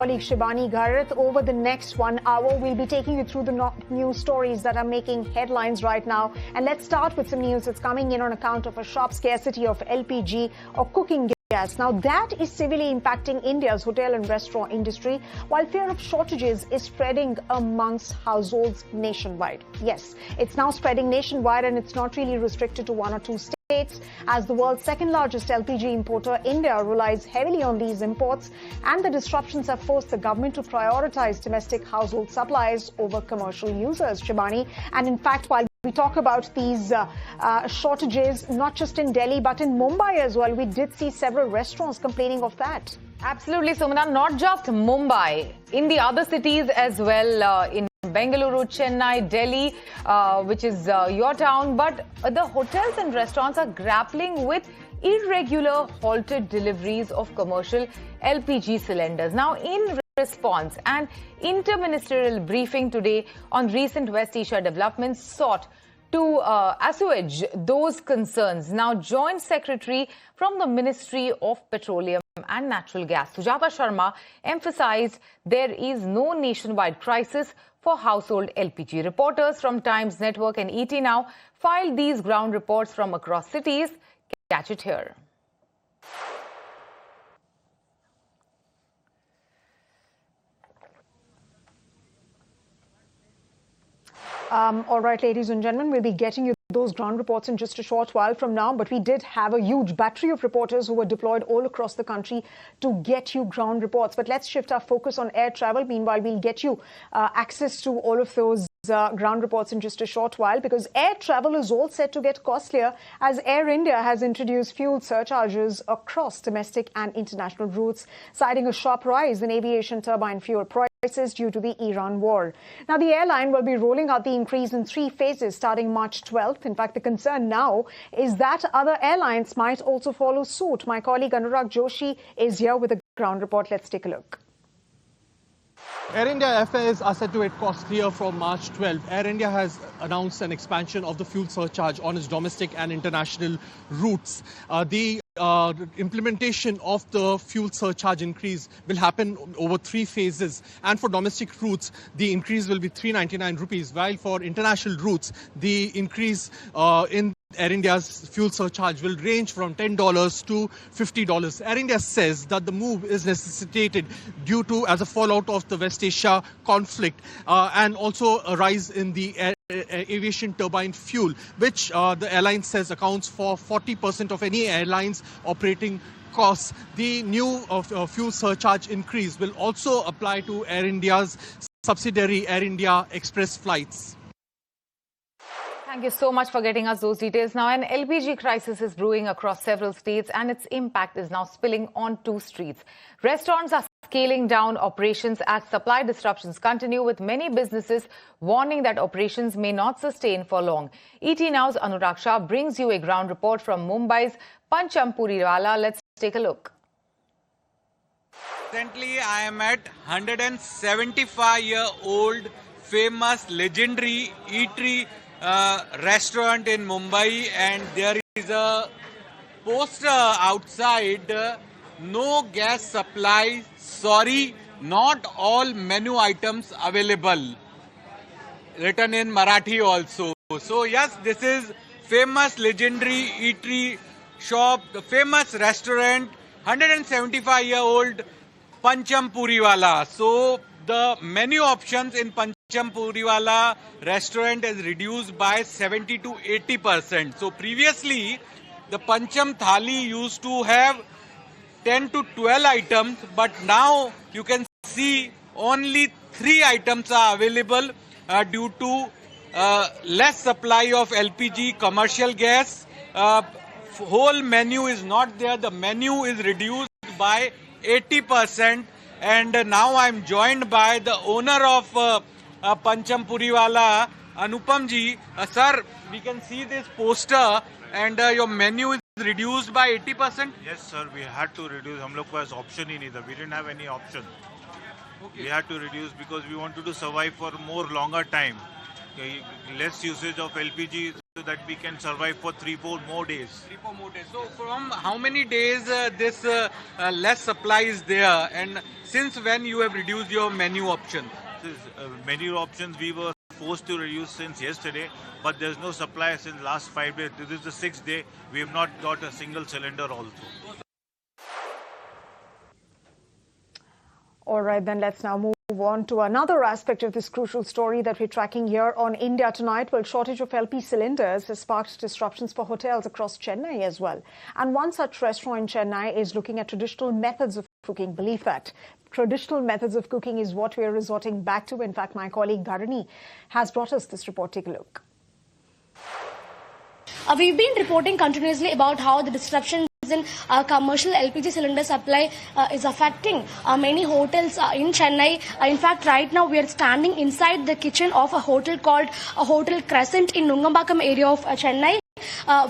Colleague Shibani Gareth. Over the next 1 hour, we'll be taking you through the news stories that are making headlines right now. And let's start with some news that's coming in on account of a sharp scarcity of LPG or cooking gas. Now, that is severely impacting India's hotel and restaurant industry, while fear of shortages is spreading amongst households nationwide. Yes, it's now spreading nationwide, and it's not really restricted to one or two states. As the world's second largest LPG importer, India relies heavily on these imports, and the disruptions have forced the government to prioritize domestic household supplies over commercial users, Shibani. And in fact, while we talk about these shortages, not just in Delhi, but in Mumbai as well, we did see several restaurants complaining of that. Absolutely, Sumana. Not just Mumbai, in the other cities as well, in Bengaluru, Chennai, Delhi, which is your town. But the hotels and restaurants are grappling with irregular halted deliveries of commercial LPG cylinders. Now, in response, an interministerial briefing today on recent West Asia developments sought to assuage those concerns. Now, Joint Secretary from the Ministry of Petroleum and Natural Gas, Sujata Sharma, emphasized there is no nationwide crisis for household LPG. Reporters from Times Network and ET Now filed these ground reports from across cities. Catch it here. All right, ladies and gentlemen, we'll be getting you those ground reports in just a short while from now. But we did have a huge battery of reporters who were deployed all across the country to get you ground reports. But let's shift our focus on air travel. Meanwhile, we'll get you access to all of those ground reports in just a short while, because air travel is all set to get costlier as Air India has introduced fuel surcharges across domestic and international routes, citing a sharp rise in aviation turbine fuel prices due to the Iran war. Now, the airline will be rolling out the increase in 3 phases starting March 12th. In fact, the concern now is that other airlines might also follow suit. My colleague Anurag Joshi is here with a ground report. Let's take a look. Air India airfares are set to get costlier from March 12. Air India has announced an expansion of the fuel surcharge on its domestic and international routes. The implementation of the fuel surcharge increase will happen over 3 phases. And for domestic routes, the increase will be 399 rupees, while for international routes, the increase in Air India's fuel surcharge will range from $10 to $50. Air India says that the move is necessitated due to as a fallout of the West Asia conflict and also a rise in the aviation turbine fuel, which the airline says accounts for 40% of any airline's operating costs. The new fuel surcharge increase will also apply to Air India's subsidiary Air India Express flights. Thank you so much for getting us those details. Now, an LPG crisis is brewing across several states, and its impact is now spilling onto streets. Restaurants are scaling down operations as supply disruptions continue, with many businesses warning that operations may not sustain for long. ET Now's Anurag Shah brings you a ground report from Mumbai's Panchampuriwala. Let's take a look. Recently, I am at 175-year-old famous legendary eatery restaurant in Mumbai, and there is a poster outside, no gas supply, sorry, not all menu items available, written in Marathi also. So yes, this is famous legendary eatery shop, the famous restaurant, 175-year-old Panchampuriwala. So the menu options in Panchampuriwala restaurant is reduced by 70 to 80%. So previously, the Pancham Thali used to have 10 to 12 items, but now you can see only 3 items are available due to less supply of LPG, commercial gas. Whole menu is not there. The menu is reduced by 80%. And now I'm joined by the owner of Panchampuriwala, Anupam ji. Sir, we can see this poster, and your menu is reduced by 80%? Yes, sir. We had to reduce. हम लोग को ऐसा option ही नहीं था. We didn't have any option. Okay. We had to reduce because we wanted to survive for more longer time. Less usage of LPG so that we can survive for 3-4 more days. 3-4 more days. So from how many days this less supply is there, and since when you have reduced your menu option? Menu options we were forced to reduce since yesterday, but there's no supply since last 5 days. This is the 6th day. We have not got a single cylinder also. All right, then let's now move on to another aspect of this crucial story that we're tracking here on India Tonight. Well, shortage of LP cylinders has sparked disruptions for hotels across Chennai as well. And one such restaurant in Chennai is looking at traditional methods of cooking. Believe that. Traditional methods of cooking is what we're resorting back to. In fact, my colleague Dharani has brought us this report. Take a look. We've been reporting continuously about how the disruptions in commercial LPG cylinder supply is affecting many hotels in Chennai. In fact, right now we are standing inside the kitchen of a hotel called Hotel Crescent in Nungambakam area of Chennai.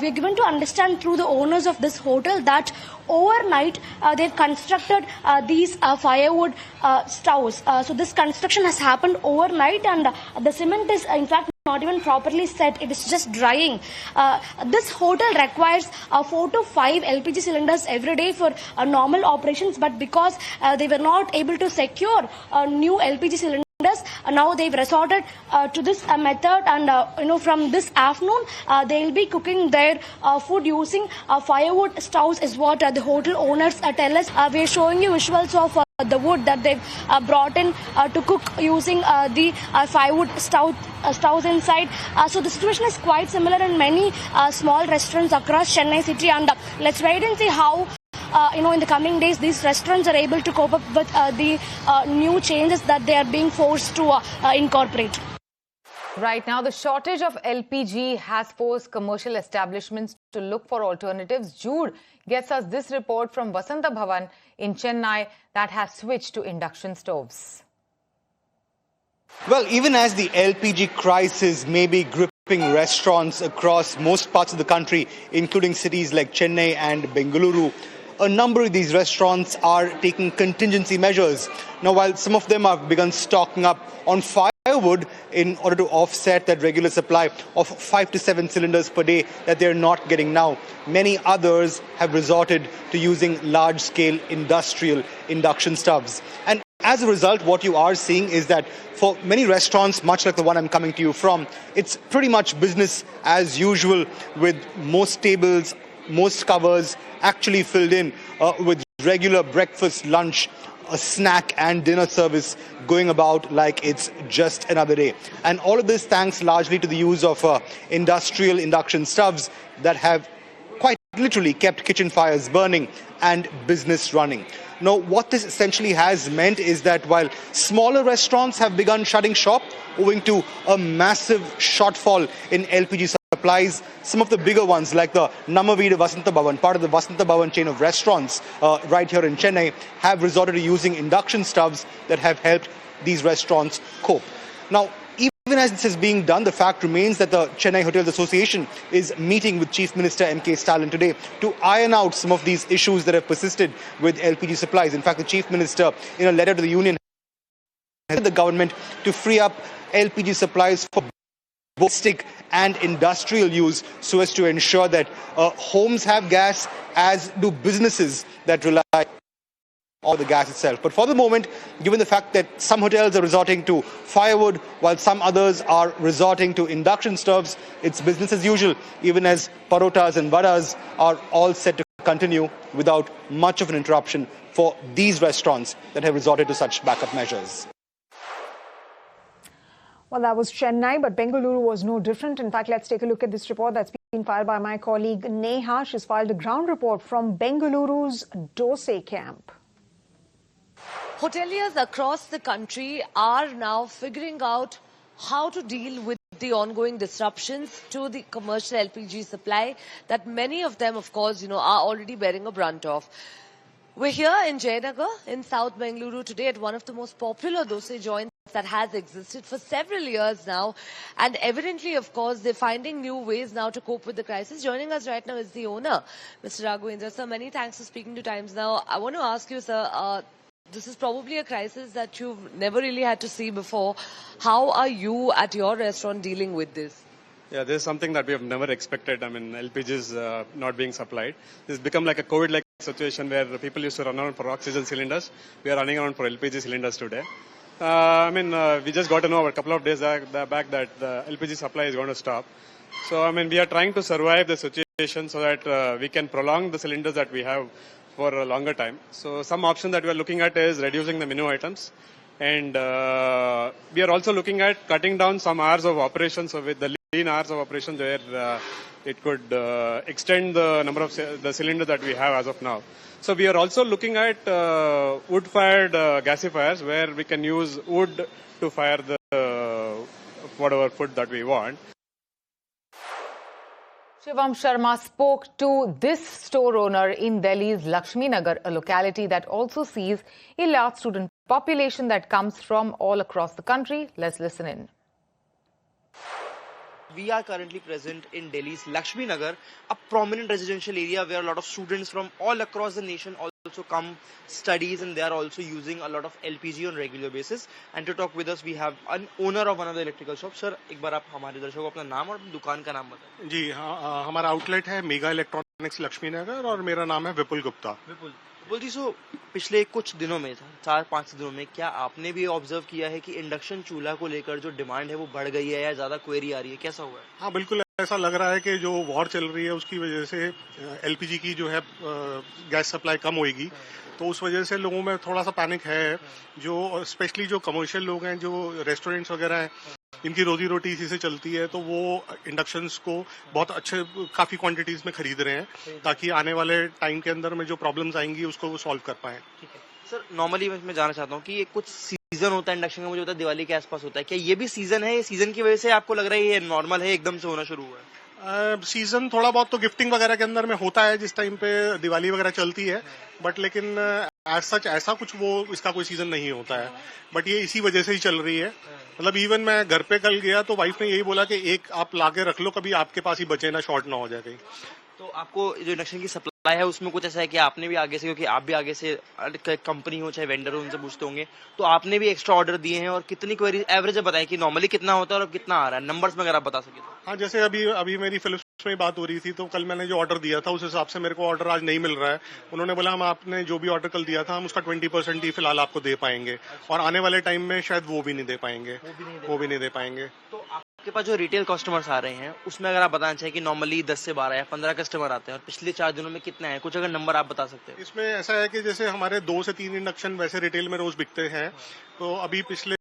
We are given to understand through the owners of this hotel that overnight they've constructed these firewood stoves. So this construction has happened overnight, and the cement is in fact not even properly set. It is just drying. This hotel requires 4 to 5 LPG cylinders every day for normal operations, but because they were not able to secure new LPG cylinders, now they've resorted to this method, and from this afternoon they'll be cooking their food using firewood stoves, is what the hotel owners tell us. We're showing you visuals of the wood that they've brought in to cook using the firewood stoves inside. So the situation is quite similar in many small restaurants across Chennai city, and let's wait and see how in the coming days these restaurants are able to cope up with the new changes that they are being forced to incorporate. Right now, the shortage of LPG has forced commercial establishments to look for alternatives. Jude gets us this report from Vasanta Bhavan in Chennai that has switched to induction stoves. Well, even as the LPG crisis may be gripping restaurants across most parts of the country, including cities like Chennai and Bengaluru, a number of these restaurants are taking contingency measures. Now, while some of them have begun stocking up on firewood in order to offset that regular supply of 5 to 7 cylinders per day that they're not getting now, many others have resorted to using large-scale industrial induction stoves. And as a result, what you are seeing is that for many restaurants, much like the one I'm coming to you from, it's pretty much business as usual, with most tables, most covers actually filled in with regular breakfast, lunch, a snack and dinner service going about like it's just another day. And all of this thanks largely to the use of industrial induction stoves that have quite literally kept kitchen fires burning and business running. Now, what this essentially has meant is that while smaller restaurants have begun shutting shop owing to a massive shortfall in LPG supplies, some of the bigger ones like the Namavida Vasanta Bhavan, part of the Vasanta Bhavan chain of restaurants right here in Chennai, have resorted to using induction stoves that have helped these restaurants cope. Now, even as this is being done, the fact remains that the Chennai Hotels Association is meeting with Chief Minister M.K. Stalin today to iron out some of these issues that have persisted with LPG supplies. In fact, the Chief Minister, in a letter to the union, has asked the government to free up LPG supplies for domestic and industrial use so as to ensure that homes have gas, as do businesses that rely on the gas itself. But for the moment, given the fact that some hotels are resorting to firewood while some others are resorting to induction stoves, it's business as usual, even as parotas and vadas are all set to continue without much of an interruption for these restaurants that have resorted to such backup measures. Well, that was Chennai, but Bengaluru was no different. In fact, let's take a look at this report that's been filed by my colleague Neha. She's filed a ground report from Bengaluru's Dose camp. Hoteliers across the country are now figuring out how to deal with the ongoing disruptions to the commercial LPG supply that many of them, of course, are already bearing a brunt of. We're here in Jayanagar in South Bengaluru today at one of the most popular dosa joints that has existed for several years now. And evidently, of course, they're finding new ways now to cope with the crisis. Joining us right now is the owner, Mr. Raghavendra. Sir, many thanks for speaking to Times Now. I want to ask you, sir, this is probably a crisis that you've never really had to see before. How are you at your restaurant dealing with this? Yeah, this is something that we have never expected. I mean, LPG is not being supplied. This has become like a COVID-like situation where people used to run around for oxygen cylinders. We are running around for LPG cylinders today. We just got to know a couple of days back that the LPG supply is going to stop. So, I mean, we are trying to survive the situation so that we can prolong the cylinders that we have for a longer time. So, some option that we are looking at is reducing the menu items. And we are also looking at cutting down some hours of operations. So, with the lean hours of operations where it could extend the number of the cylinders that we have as of now. So we are also looking at wood-fired gasifiers where we can use wood to fire the whatever food that we want. Shivam Sharma spoke to this store owner in Delhi's Lakshmi Nagar, a locality that also sees a large student population that comes from all across the country. Let's listen in. We are currently present in Delhi's Lakshmi Nagar, a prominent residential area where a lot of students from all across the nation also come studies, and they are also using a lot of LPG on regular basis. And to talk with us, we have an owner of one of the electrical shops. Sir, एक बार आप हमारे दर्शकों को अपना नाम और दुकान का नाम बताएं। जी हाँ, हमारा आउटलेट है मेगा इलेक्ट्रॉनिक्स लक्ष्मी नगर और मेरा नाम है विपुल गुप्ता। विपुल जी, सो पिछले कुछ दिनों में 4-5 दिनों में क्या आपने भी ऑब्जर्व किया है कि इंडक्शन चूल्हा को लेकर जो डिमांड है वो बढ़ गई है या ज्यादा क्वेरी आ रही है, कैसा हुआ है? हाँ, बिल्कुल ऐसा लग रहा है कि जो वॉर चल रही है उसकी वजह से एलपीजी की जो है गैस सप्लाई कम होगी, तो उस वजह से लोगों में थोड़ा सा पैनिक है। जो स्पेशली जो कमर्शियल लोग हैं, जो रेस्टोरेंट्स वगैरह हैं, इनकी रोजी रोटी इसी से चलती है, तो वो इंडक्शंस को बहुत अच्छे काफी क्वांटिटीज में खरीद रहे हैं ताकि आने वाले टाइम के अंदर में जो प्रॉब्लम्स आएंगी उसको वो सॉल्व कर पाए। सर, नॉर्मली मैं जानना चाहता हूँ कि ये कुछ सीजन होता है इंडक्शन का, मुझे पता है दिवाली के आसपास होता है, क्या ये भी सीजन है? ये सीजन की वजह से आपको लग रहा है ये नॉर्मल है, एकदम से होना शुरू हुआ है? सीजन थोड़ा बहुत तो गिफ्टिंग वगैरह के अंदर में होता है जिस टाइम पे दिवाली वगैरह चलती है, बट लेकिन एज सच ऐसा कुछ वो इसका कोई सीजन नहीं होता है, बट ये इसी वजह से ही चल रही है। मतलब इवन मैं घर पे कल गया तो वाइफ ने यही बोला कि एक आप लाके रख लो, कभी आपके पास ही बचे ना, शॉर्ट ना हो जाए कहीं। तो आपको जो इंडक्शन की सप्लाई है उसमें कुछ ऐसा है कि आपने भी आगे से, क्योंकि आप भी आगे से कंपनी हो चाहे वेंडर हो उनसे पूछते होंगे, तो आपने भी एक्स्ट्रा ऑर्डर दिए हैं और कितनी क्वेरी एवरेज बताएं कि नॉर्मली कितना होता है और कितना आ रहा है, नंबर्स में अगर आप बता सके तो। हाँ, जैसे अभी मेरी फिलिप्स में बात हो रही थी, तो कल मैंने जो ऑर्डर दिया था उस हिसाब से मेरे को ऑर्डर आज नहीं मिल रहा है। उन्होंने बोला हम आपने जो भी ऑर्डर कल दिया था हम उसका 20% ही फिलहाल आपको दे पाएंगे, और आने वाले टाइम में शायद वो भी नहीं दे पाएंगे। तो आपके पास जो रिटेल कस्टमर्स आ रहे हैं उसमें अगर आप बताना चाहिए कि नॉर्मली 10 से 12 या 15 कस्टमर आते हैं, और पिछले 4 दिनों में कितना है, कुछ अगर नंबर आप बता सकते हैं? इसमें ऐसा है कि जैसे हमारे 2 से 3 इंडक्शन वैसे रिटेल में रोज बिकते हैं, तो अभी पिछले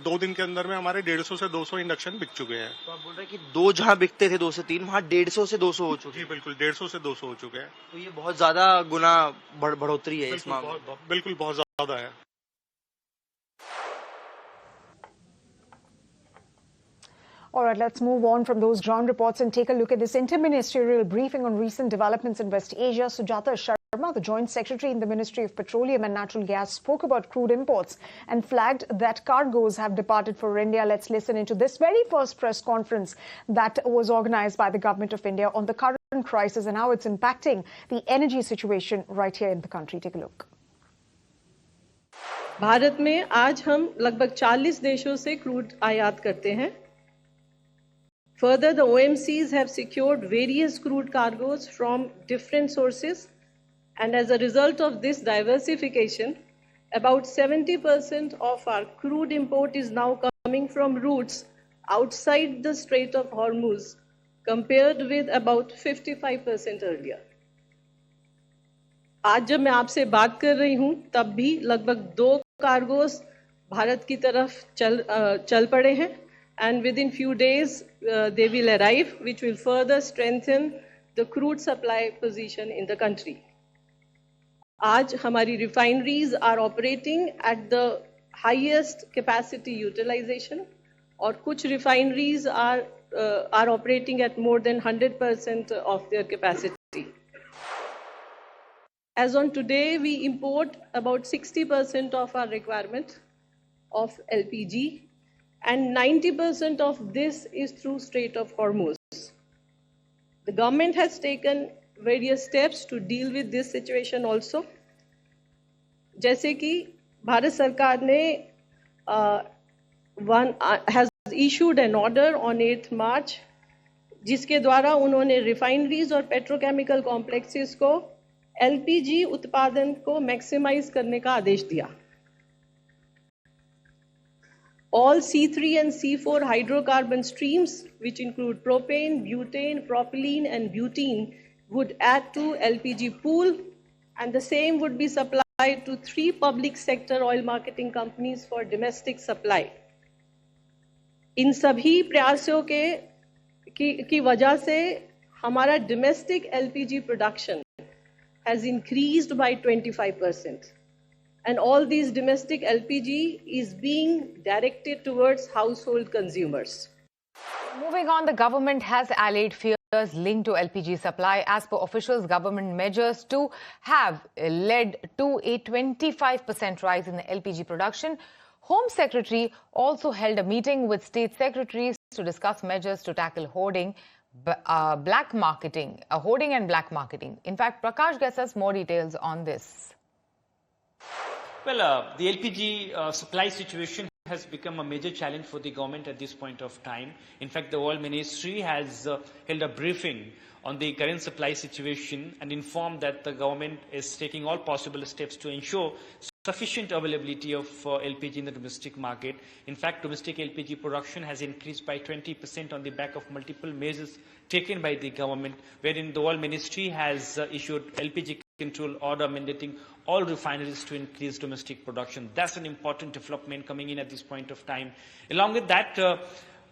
2 दिन के अंदर में हमारे 150 से 200 इंडक्शन बिक चुके हैं। तो आप बोल रहे हैं कि 2 जहां बिकते थे 2 से 3, वहां 150 से 200 हो चुके हैं? जी बिल्कुल, 150 से 200 हो चुके हैं। तो ये बहुत ज्यादा गुना बढ़ोतरी है इस मामले में। बिल्कुल बहुत ज्यादा है। All right, let's move on from those ground reports and take a look at this interministerial briefing on recent developments in West Asia. Sujata Sharma, the Joint Secretary in the Ministry of Petroleum and Natural Gas, spoke about crude imports and flagged that cargoes have departed for India. Let's listen into this very first press conference that was organized by the Government of India on the current crisis and how it's impacting the energy situation right here in the country. Take a look. Bharat में आज हम लगभग 40 देशों से crude आयात करते हैं। Further, the OMCs have secured various crude cargoes from different sources, and as a result of this diversification, about 70% of our crude import is now coming from routes outside the Strait of Hormuz, compared with about 55% earlier. आज जब मैं आपसे बात कर रही हूं, तब भी लगभग 2 कार्गोस भारत की तरफ चल पड़े हैं, and within few days they will arrive, which will further strengthen the crude supply position in the country. आज हमारी refineries are operating at the highest capacity utilization, और कुछ refineries are operating at more than 100% of their capacity. As on today, we import about 60% of our requirement of LPG, and 90% of this is through Strait of Hormuz. The government has taken various steps to deal with this situation also. जैसे कि भारत सरकार ने has issued an order on 8th March जिसके द्वारा उन्होंने refineries और petrochemical complexes को LPG उत्पादन को मैक्सिमाइज करने का आदेश दिया। All C3 and C4 hydrocarbon streams, which include propane, butane, propylene, and butene, would add to LPG pool, and the same would be supplied to 3 public sector oil marketing companies for domestic supply. इन सभी प्रयासों की वजह से हमारा domestic LPG production has increased by 25%. And all these domestic LPG is being directed towards household consumers. Moving on, the government has allayed fears linked to LPG supply. As per officials, government measures to have led to a 25% rise in the LPG production. Home Secretary also held a meeting with state secretaries to discuss measures to tackle hoarding and black marketing. In fact, Prakash gets us more details on this. Well, the LPG supply situation has become a major challenge for the government at this point of time. In fact, the Oil Ministry has held a briefing on the current supply situation and informed that the government is taking all possible steps to ensure sufficient availability of LPG in the domestic market. In fact, domestic LPG production has increased by 20% on the back of multiple measures taken by the government, wherein the Oil Ministry has issued LPG control order mandating all refineries to increase domestic production. That's an important development coming in at this point of time. Along with that,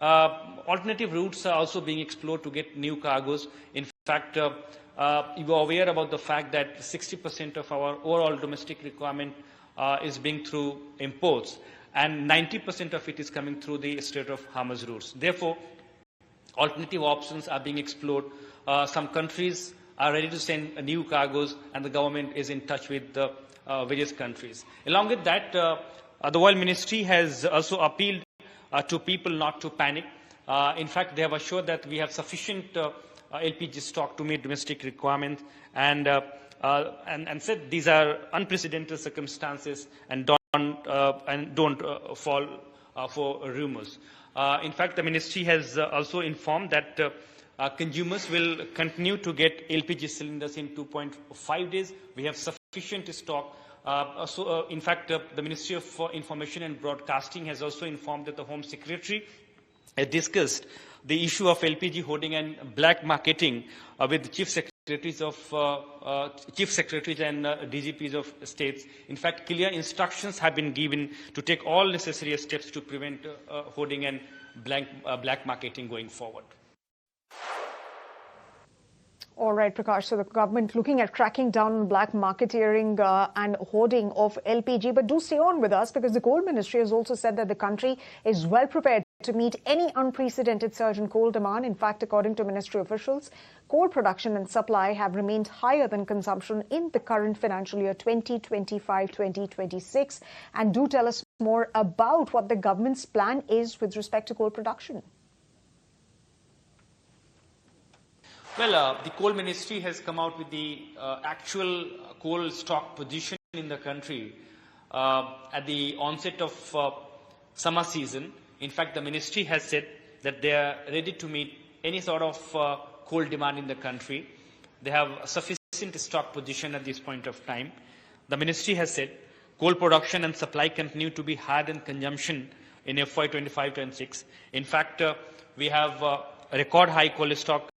alternative routes are also being explored to get new cargoes. In fact, you are aware about the fact that 60% of our overall domestic requirement is being through imports, and 90% of it is coming through the Strait of Hormuz routes. Therefore, alternative options are being explored. Some countries are ready to send new cargoes, and the government is in touch with the various countries. Along with that, the Oil Ministry has also appealed to people not to panic. In fact, they have assured that we have sufficient LPG stock to meet domestic requirements, and said these are unprecedented circumstances and don't fall for rumors. In fact, the ministry has also informed that consumers will continue to get LPG cylinders in 2.5 days. We have sufficient stock. In fact, the Ministry of Information and Broadcasting has also informed that the Home Secretary has discussed the issue of LPG hoarding and black marketing with the Chief Secretaries and DGPs of states. In fact, clear instructions have been given to take all necessary steps to prevent hoarding and black marketing going forward. All right, Prakash. So the government looking at cracking down on black marketeering and hoarding of LPG. But do stay on with us, because the Coal Ministry has also said that the country is well prepared to meet any unprecedented surge in coal demand. In fact, according to ministry officials, coal production and supply have remained higher than consumption in the current financial year 2025-2026. And do tell us more about what the government's plan is with respect to coal production. Well, the Coal Ministry has come out with the actual coal stock position in the country at the onset of summer season. In fact, the ministry has said that they are ready to meet any sort of coal demand in the country. They have sufficient stock position at this point of time. The ministry has said coal production and supply continue to be higher than consumption in FY 25-26. In fact, we have a record high coal stock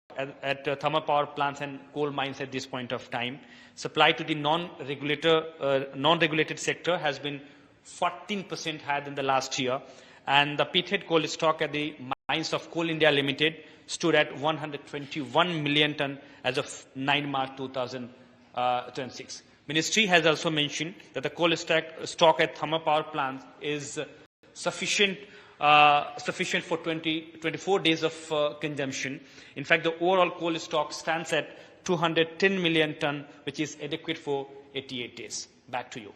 at thermal power plants and coal mines at this point of time. Supply to the non-regulated sector has been 14% higher than the last year, and the pithead coal stock at the mines of Coal India Limited stood at 121 million ton as of 9 March 2026. Ministry has also mentioned that the coal stock at thermal power plants is sufficient for 24 days of consumption. In fact, the overall coal stock stands at 210 million ton, which is adequate for 88 days. Back to you.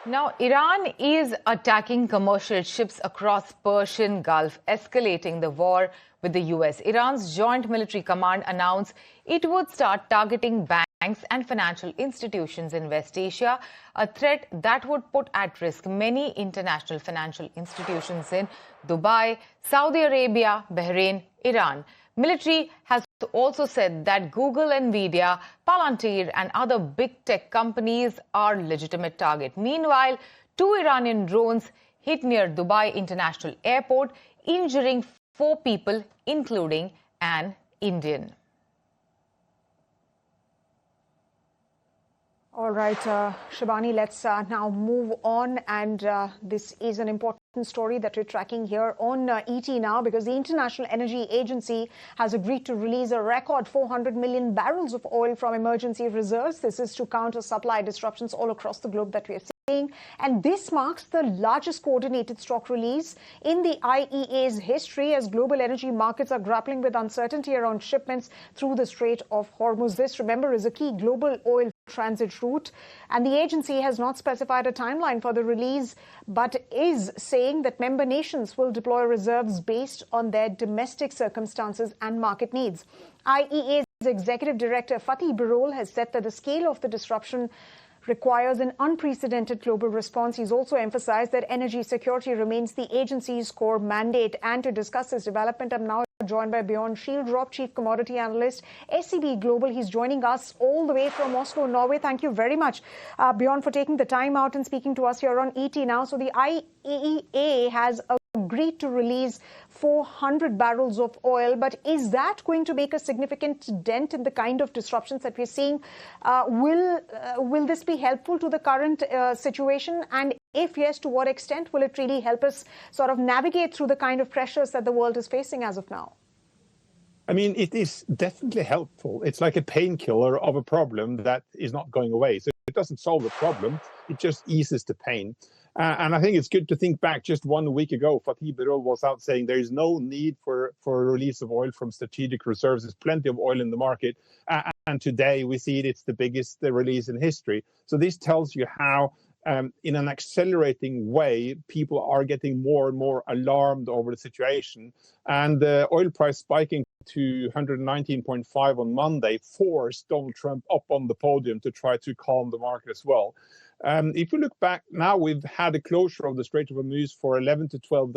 Now, Iran is attacking commercial ships across Persian Gulf, escalating the war with the US. Iran's Joint Military Command announced it would start targeting banks and financial institutions in West Asia, a threat that would put at risk many international financial institutions in Dubai, Saudi Arabia, Bahrain, Iran. Military has also said that Google, Nvidia, Palantir and other big tech companies are legitimate target. Meanwhile, 2 Iranian drones hit near Dubai International Airport, injuring 4 people, including an Indian. All right, Shabani, let's now move on. And this is an important story that we're tracking here on ET now, because the International Energy Agency has agreed to release a record 400 million barrels of oil from emergency reserves. This is to counter supply disruptions all across the globe that we have seen. And this marks the largest coordinated stock release in the IEA's history, as global energy markets are grappling with uncertainty around shipments through the Strait of Hormuz. This, remember, is a key global oil transit route, and the agency has not specified a timeline for the release, but is saying that member nations will deploy reserves based on their domestic circumstances and market needs. IEA's executive director Fatih Birol has said that the scale of the disruption requires an unprecedented global response. He's also emphasized that energy security remains the agency's core mandate. And to discuss this development, I'm now joined by Bjorn Schieldrop, Chief Commodity Analyst, SEB Global. He's joining us all the way from Oslo, Norway. Thank you very much, Bjorn, for taking the time out and speaking to us here on ET now. So the IEA has agreed to release 400 barrels of oil, but is that going to make a significant dent in the kind of disruptions that we're seeing? Will this be helpful to the current situation? And if yes, to what extent will it really help us sort of navigate through the kind of pressures that the world is facing as of now? I mean, it is definitely helpful. It's like a painkiller of a problem that is not going away. So it doesn't solve the problem, it just eases the pain. And I think it's good to think back just 1 week ago, Fatih Birol was out saying there is no need for release of oil from strategic reserves. There's plenty of oil in the market. And today we see it's the biggest release in history. So this tells you how, in an accelerating way, people are getting more and more alarmed over the situation. And the oil price spiking to 119.5 on Monday forced Donald Trump up on the podium to try to calm the market as well. If you look back now, we've had a closure of the Strait of Hormuz for 11 to 12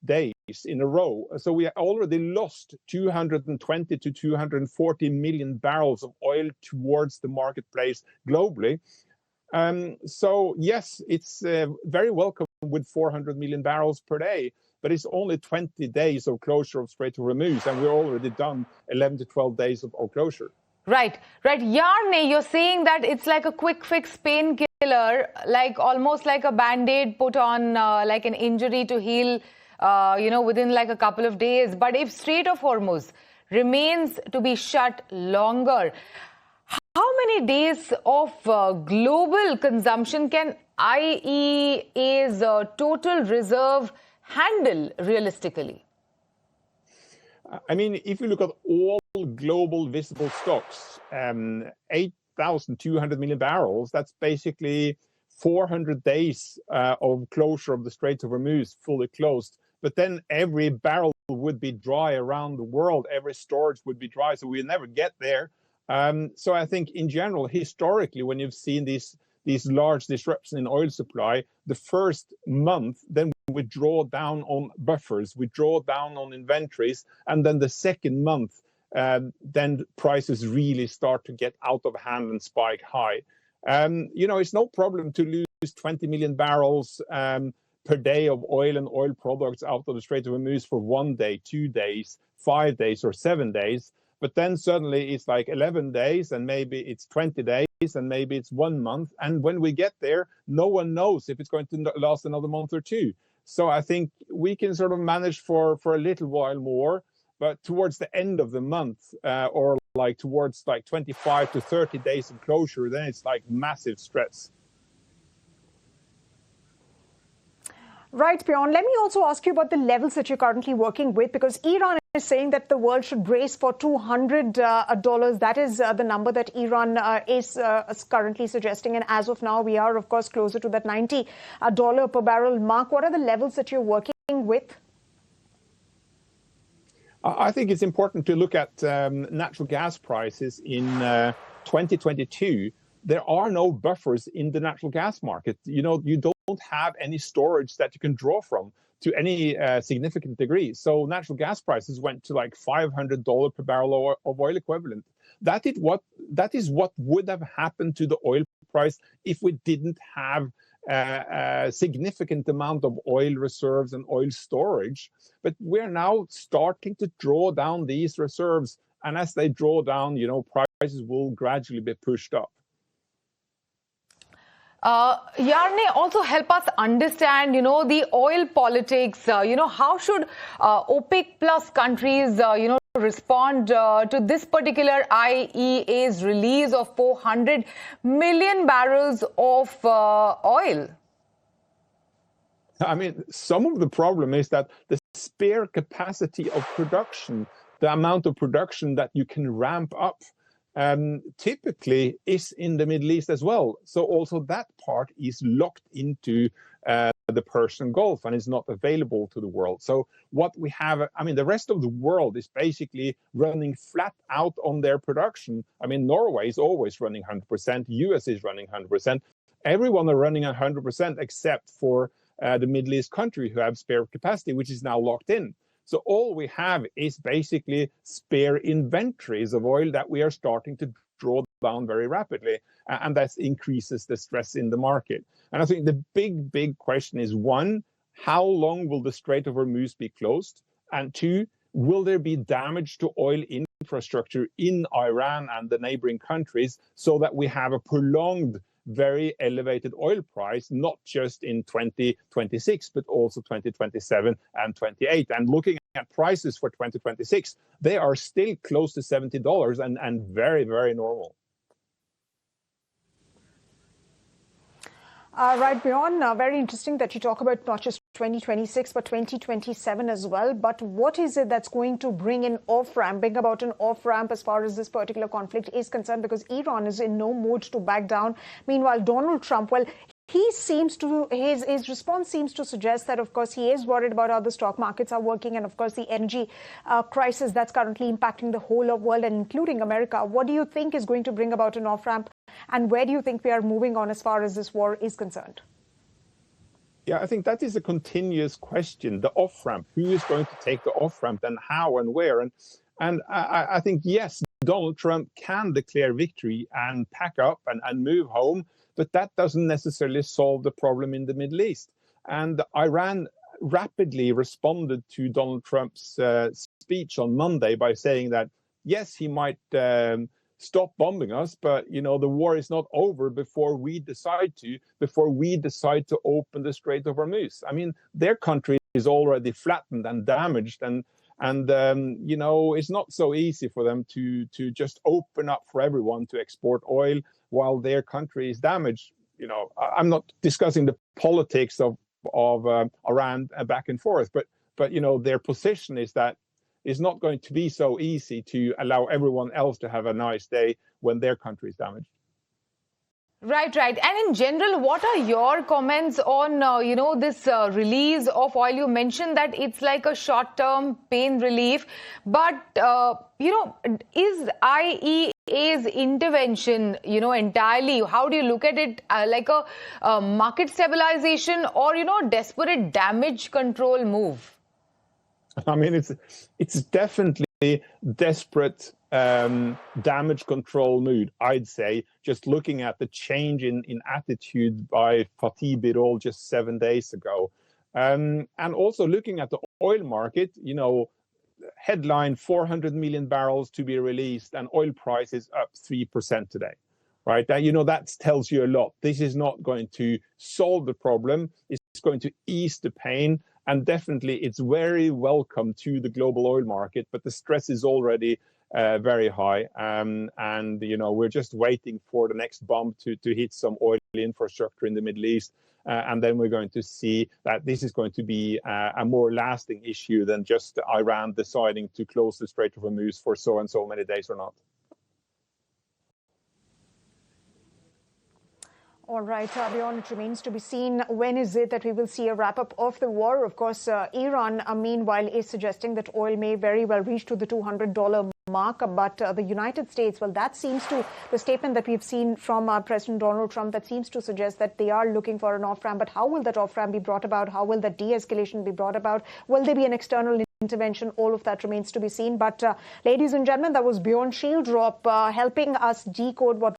days in a row. So we already lost 220 to 240 million barrels of oil towards the marketplace globally. So yes, it's very welcome with 400 million barrels per day, but it's only 20 days of closure of Strait of Hormuz, and we're already done 11 to 12 days of closure. Right. Yarne, you're saying that it's like a quick fix painkiller, like almost like a band-aid put on like an injury to heal, within like a couple of days. But if Strait of Hormuz remains to be shut longer, how many days of global consumption can IEA's total reserve handle realistically? I mean, if you look at all global visible stocks, 8,200 million barrels, that's basically 400 days of closure of the Strait of Hormuz fully closed. But then every barrel would be dry around the world, every storage would be dry, so we'll never get there. So I think in general, historically, when you've seen these large disruptions in oil supply, the first month, then we draw down on buffers, we draw down on inventories, and then the second month, then prices really start to get out of hand and spike high. It's no problem to lose 20 million barrels per day of oil and oil products out of the Strait of Hormuz for 1 day, 2 days, 5 days, or 7 days. But then suddenly it's like 11 days, and maybe it's 20 days, and maybe it's 1 month. And when we get there, no one knows if it's going to last another month or two. So I think we can sort of manage for a little while more, but towards the end of the month, or like towards like 25 to 30 days of closure, then it's like massive stress. Right, Bjorn. Let me also ask you about the levels that you're currently working with, because Iran is saying that the world should brace for $200. That is the number that Iran is currently suggesting. And as of now, we are, of course, closer to that $90 per barrel mark. What are the levels that you're working with? I think it's important to look at natural gas prices in 2022. There are no buffers in the natural gas market. You don't have any storage that you can draw from to any significant degree. So natural gas prices went to like $500 per barrel of oil equivalent. That is what would have happened to the oil price if we didn't have a significant amount of oil reserves and oil storage. But we're now starting to draw down these reserves. And as they draw down, prices will gradually be pushed up. Yarne, also help us understand, the oil politics. How should OPEC plus countries, respond to this particular IEA's release of 400 million barrels of oil? I mean, some of the problem is that the spare capacity of production, the amount of production that you can ramp up, typically is in the Middle East as well. So also that part is locked into the Persian Gulf and is not available to the world. So what we have, the rest of the world is basically running flat out on their production. Norway is always running 100%, US is running 100%. Everyone are running 100% except for the Middle East country who have spare capacity, which is now locked in. So all we have is basically spare inventories of oil that we are starting to draw down very rapidly. And that increases the stress in the market. And I think the big question is, one, how long will the Strait of Hormuz be closed? And two, will there be damage to oil infrastructure in Iran and the neighboring countries so that we have a prolonged very elevated oil price, not just in 2026, but also 2027 and 28. And looking at prices for 2026, they are still close to $70 and very, very normal. Right, Bjorn, very interesting that you talk about not just 2026, but 2027 as well. But what is it that's going to bring an off-ramp, bring about an off-ramp as far as this particular conflict is concerned? Because Iran is in no mood to back down. Meanwhile, Donald Trump, well, his response seems to suggest that, of course, he is worried about how the stock markets are working and, of course, the energy crisis that's currently impacting the whole of world and including America. What do you think is going to bring about an off-ramp? And where do you think we are moving on as far as this war is concerned? Yeah, I think that is a continuous question, the off-ramp. Who is going to take the off-ramp and how and where? And I think, yes, Donald Trump can declare victory and pack up and move home, but that doesn't necessarily solve the problem in the Middle East. And Iran rapidly responded to Donald Trump's speech on Monday by saying that, yes, he might stop bombing us, but the war is not over before we decide to open the Strait of Hormuz. Their country is already flattened and damaged, and it's not so easy for them to just open up for everyone to export oil while their country is damaged. I'm not discussing the politics of Iran back and forth, but their position is that it's not going to be so easy to allow everyone else to have a nice day when their country is damaged. Right. And in general, what are your comments on, this release of oil? You mentioned that it's like a short-term pain relief. But, is IEA's intervention, entirely, how do you look at it, like a market stabilization or, desperate damage control move? It's definitely desperate damage control mood, I'd say, just looking at the change in attitude by Fatih Birol just 7 days ago. And also looking at the oil market, headline 400 million barrels to be released and oil price is up 3% today. Right? That tells you a lot. This is not going to solve the problem. It's going to ease the pain. And definitely it's very welcome to the global oil market, but the stress is already very high. And we're just waiting for the next bump to hit some oil infrastructure in the Middle East. And then we're going to see that this is going to be a more lasting issue than just Iran deciding to close the Strait of Hormuz for so and so many days or not. All right, Bjorn, it remains to be seen when is it that we will see a wrap-up of the war. Of course, Iran, meanwhile, is suggesting that oil may very well reach to the $200 mark. But the United States, well, that seems to, the statement that we've seen from President Donald Trump, that seems to suggest that they are looking for an off-ramp. But how will that off-ramp be brought about? How will that de-escalation be brought about? Will there be an external intervention? All of that remains to be seen. But ladies and gentlemen, that was Bjorn Schieldrop helping us decode what